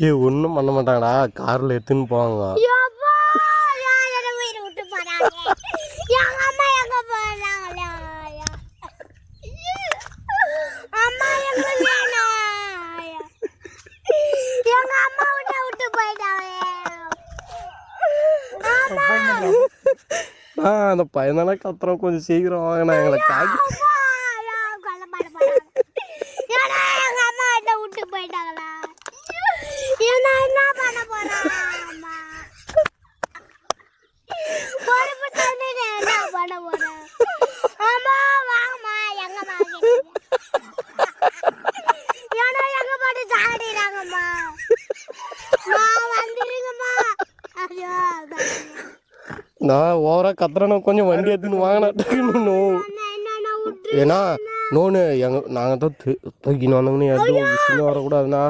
ஏ ஒன்றும் பண்ண மாட்டாங்கடா, காரில் எடுத்துன்னு போவாங்க. அந்த பையன் தானே கத்துறோம், கொஞ்சம் சீக்கிரம் வாங்கினா எங்களை காக்கி. நான் ஓவரா கத்துறேன்னா கொஞ்சம் வண்டி எடுத்துன்னு வாங்கினா. ஏன்னா நோன்னு நாங்கள் தான் தூக்கின்னு வந்தோம்னு எதுவும் விஷயம் வரக்கூடாதுண்ணா.